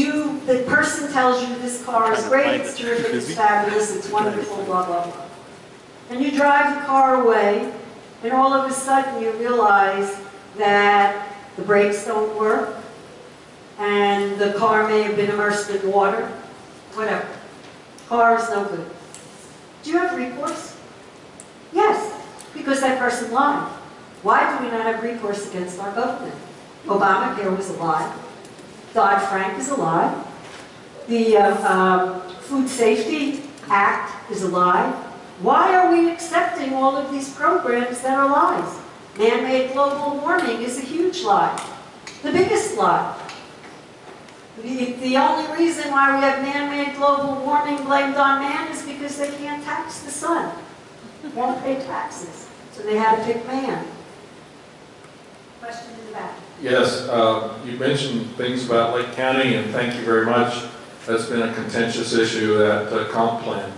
the person tells you this car is great, it's terrific, it's fabulous, it's wonderful, blah, blah, blah. And you drive the car away, and all of a sudden you realize that the brakes don't work, and the car may have been immersed in water, whatever. Car is no good. Do you have recourse? Yes, because that person lied. Why do we not have recourse against our government? Obamacare was a lie. Dodd-Frank is a lie. The Food Safety Act is a lie. Why are we accepting all of these programs that are lies? Man-made global warming is a huge lie. The biggest lie. The only reason why we have man-made global warming blamed on man is because they can't tax the sun. Won't pay taxes. So they had to pick man. Question in the back. Yes, you mentioned things about Lake County, and thank you very much. That's been a contentious issue at comp plan.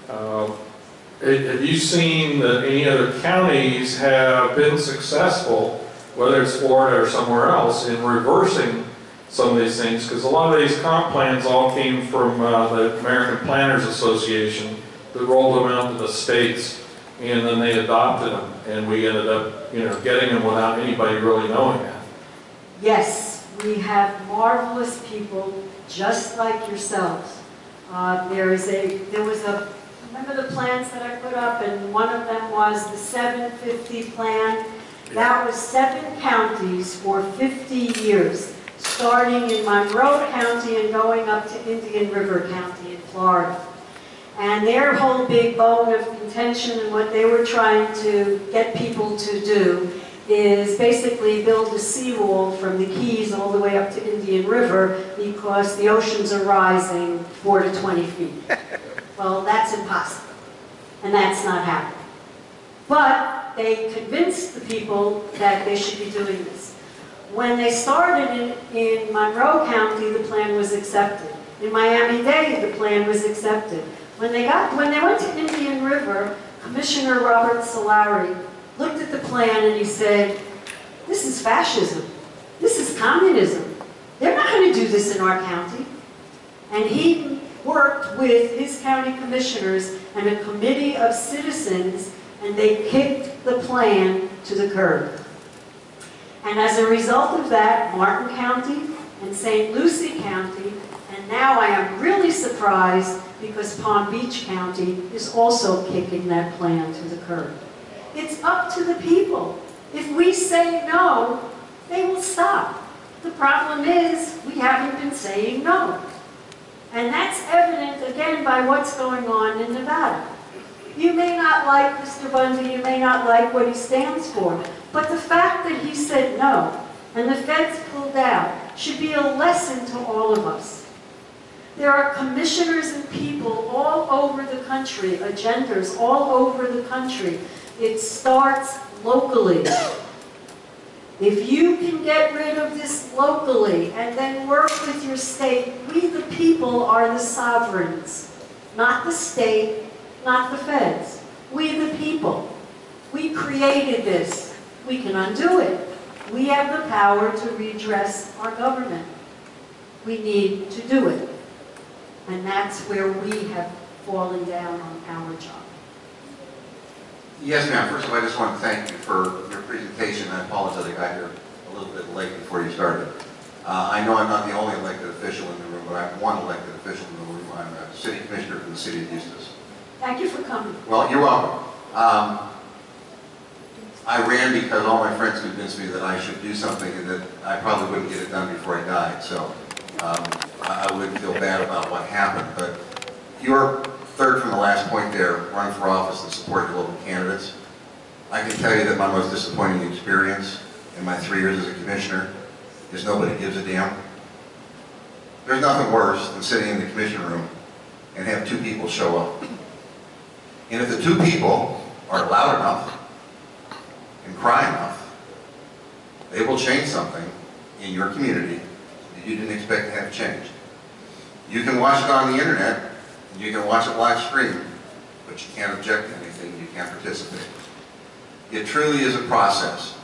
Have you seen that any other counties have been successful, whether it's Florida or somewhere else, in reversing some of these things? Because a lot of these comp plans all came from the American Planners Association that rolled them out to the states, and then they adopted them, and we ended up, getting them without anybody really knowing that. Yes, we have marvelous people just like yourselves. Remember the plans that I put up, and one of them was the 750 plan. That was 7 counties for 50 years, starting in Monroe County and going up to Indian River County in Florida. And their whole big bone of contention and what they were trying to get people to do is basically build a seawall from the Keys all the way up to Indian River because the oceans are rising 4 to 20 feet. Well, that's impossible, and that's not happening. But they convinced the people that they should be doing this. When they started in Monroe County, the plan was accepted. In Miami-Dade, the plan was accepted. When they went to Indian River, Commissioner Robert Solari looked at the plan and he said, "This is fascism. This is communism. They're not going to do this in our county." And he worked with his county commissioners and a committee of citizens, and they kicked the plan to the curb. And as a result of that, Martin County and St. Lucie County, and now I am really surprised because Palm Beach County is also kicking that plan to the curb. It's up to the people. If we say no, they will stop. The problem is we haven't been saying no. And that's evident, again, by what's going on in Nevada. You may not like Mr. Bundy, you may not like what he stands for, but the fact that he said no, and the feds pulled out, should be a lesson to all of us. There are commissioners and people all over the country, agendas all over the country. It starts locally. If you can get rid of this locally and then work with your state, we the people are the sovereigns, not the state, not the feds. We the people. We created this. We can undo it. We have the power to redress our government. We need to do it. And that's where we have fallen down on our job. Yes, ma'am. First of all, I just want to thank you for your presentation. I apologize I got here a little bit late before you started. I know I'm not the only elected official in the room, but I'm one elected official in the room. I'm a city commissioner from the city of Eustis. Thank you for coming. Well, you're welcome. I ran because all my friends convinced me that I should do something and that I probably wouldn't get it done before I died. So I wouldn't feel bad about what happened. But your third from the last point there, run for office and support your local candidates. I can tell you that my most disappointing experience in my 3 years as a commissioner is nobody gives a damn. There's nothing worse than sitting in the commission room and have 2 people show up. And if the 2 people are loud enough and cry enough, they will change something in your community that you didn't expect to have changed. You can watch it on the internet, and you can watch it live stream, but you can't object to anything, you can't participate. It truly is a process.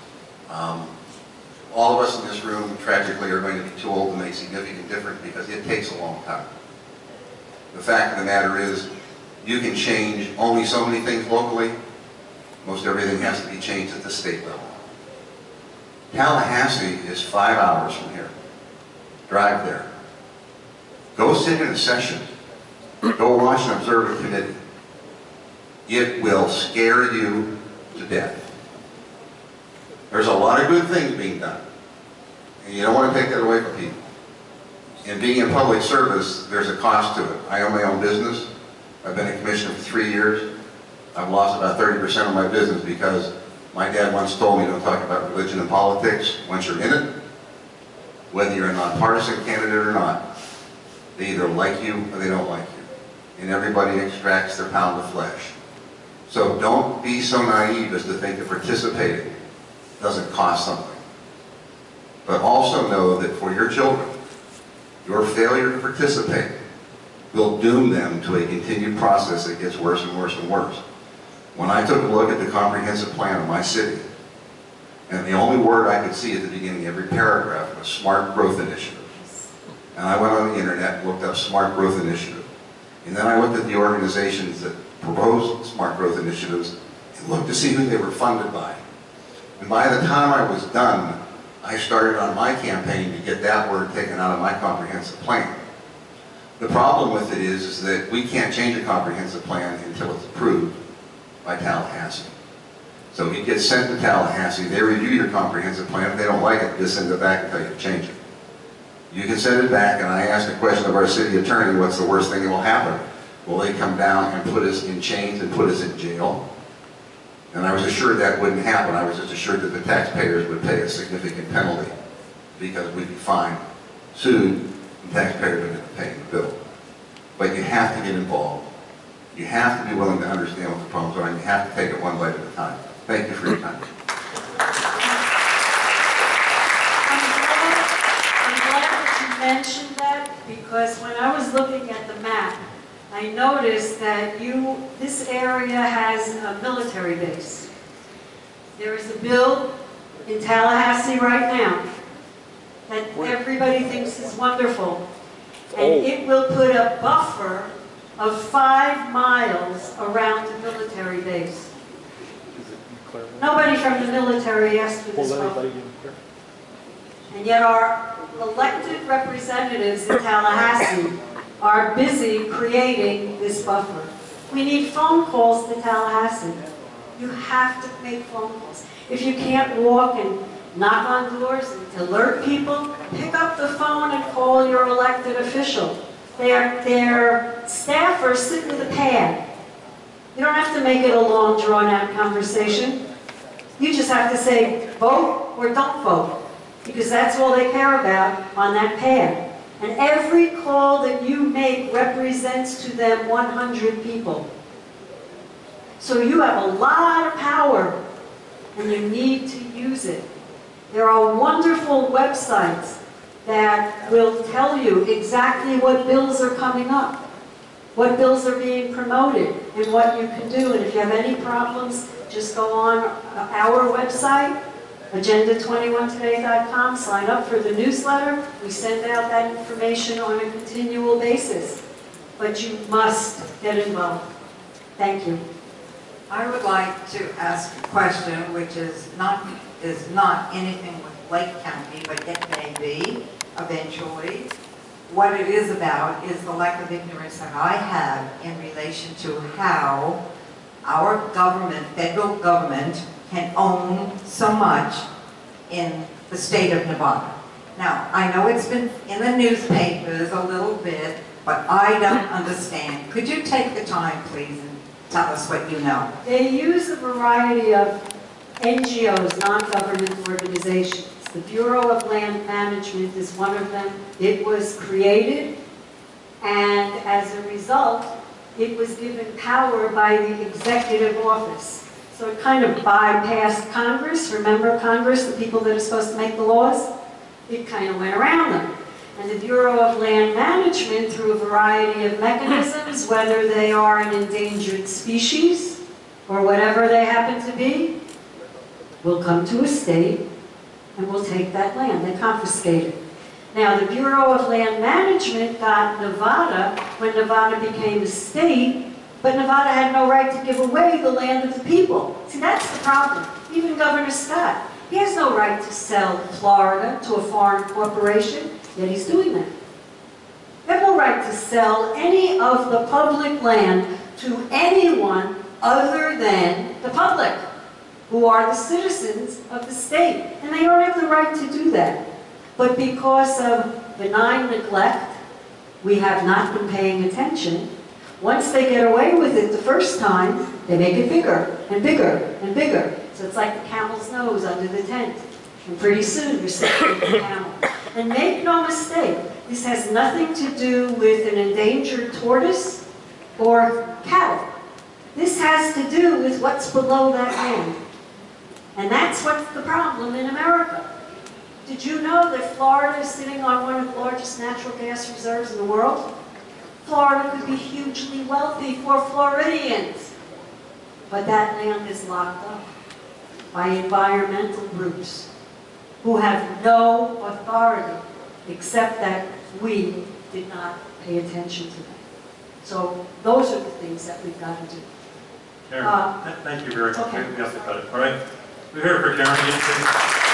All of us in this room, tragically, are going to be too old to make significant difference because it takes a long time. The fact of the matter is, you can change only so many things locally. Most everything has to be changed at the state level. Tallahassee is 5 hours from here. Drive there. Go sit in a session. Go watch and observe a committee. It will scare you to death. There's a lot of good things being done, and you don't want to take that away from people. And being in public service, there's a cost to it. I own my own business. I've been a commissioner for 3 years. I've lost about 30% of my business because my dad once told me don't talk about religion and politics once you're in it, whether you're a nonpartisan candidate or not. They either like you or they don't like you. And everybody extracts their pound of flesh. So don't be so naive as to think that participating doesn't cost something. But also know that for your children, your failure to participate will doom them to a continued process that gets worse and worse and worse. When I took a look at the comprehensive plan of my city, and the only word I could see at the beginning of every paragraph was smart growth initiative. And I went on the internet and looked up smart growth initiative. And then I looked at the organizations that proposed smart growth initiatives and looked to see who they were funded by. And by the time I was done, I started on my campaign to get that word taken out of my comprehensive plan. The problem with it is that we can't change a comprehensive plan until it's approved by Tallahassee. So it gets sent to Tallahassee, they review your comprehensive plan, if they don't like it, they send it back and tell you to change it. You can send it back, and I asked a question of our city attorney, what's the worst thing that will happen? Will they come down and put us in chains and put us in jail? And I was assured that wouldn't happen. I was just assured that the taxpayers would pay a significant penalty because we'd be fined, sued, and taxpayers would have to pay the bill. But you have to get involved. You have to be willing to understand what the problems are, and you have to take it one bite at a time. Thank you for your time. I'm glad that you mentioned that, because when I was looking at the map, I noticed that this area has a military base. There is a bill in Tallahassee right now that everybody thinks is wonderful. And it will put a buffer of 5 miles around the military base. Nobody from the military asked for this buffer. And yet our elected representatives in Tallahassee are busy creating this buffer. We need phone calls to Tallahassee. You have to make phone calls. If you can't walk and knock on doors and alert people, pick up the phone and call your elected official. Their staffers sit with a pad. You don't have to make it a long, drawn-out conversation. You just have to say, vote or don't vote, because that's all they care about on that pad. And every call that you make represents to them 100 people. So you have a lot of power, and you need to use it. There are wonderful websites that will tell you exactly what bills are coming up, what bills are being promoted, and what you can do. And if you have any problems, just go on our website, agenda21today.com, sign up for the newsletter. We send out that information on a continual basis. But you must get involved. Thank you. I would like to ask a question which is not anything with Lake County, but it may be eventually. What it is about is the lack of ignorance that I have in relation to how our government, federal government, can own so much in the state of Nevada. Now, I know it's been in the newspapers a little bit, but I don't understand. Could you take the time, please, and tell us what you know? They use a variety of NGOs, non-government organizations. The Bureau of Land Management is one of them. It was created, and as a result, it was given power by the executive office. So it kind of bypassed Congress. Remember Congress, the people that are supposed to make the laws? It kind of went around them. And the Bureau of Land Management, through a variety of mechanisms, whether they are an endangered species or whatever they happen to be, will come to a state and will take that land. They confiscate it. Now, the Bureau of Land Management got Nevada when Nevada became a state, but Nevada had no right to give away the land of the people. See, that's the problem. Even Governor Scott, he has no right to sell Florida to a foreign corporation, yet he's doing that. You have no right to sell any of the public land to anyone other than the public, who are the citizens of the state. And they don't have the right to do that. But because of benign neglect, we have not been paying attention. Once they get away with it the first time, they make it bigger and bigger and bigger. So it's like the camel's nose under the tent. And pretty soon you're sitting with a camel. And make no mistake, this has nothing to do with an endangered tortoise or cattle. This has to do with what's below that land. And that's what's the problem in America. Did you know that Florida is sitting on one of the largest natural gas reserves in the world? Florida could be hugely wealthy for Floridians. But that land is locked up by environmental groups who have no authority except that we did not pay attention to them. So those are the things that we've got to do. Karen, thank you very much. Okay. We have to cut it, all right? We're here for Karen.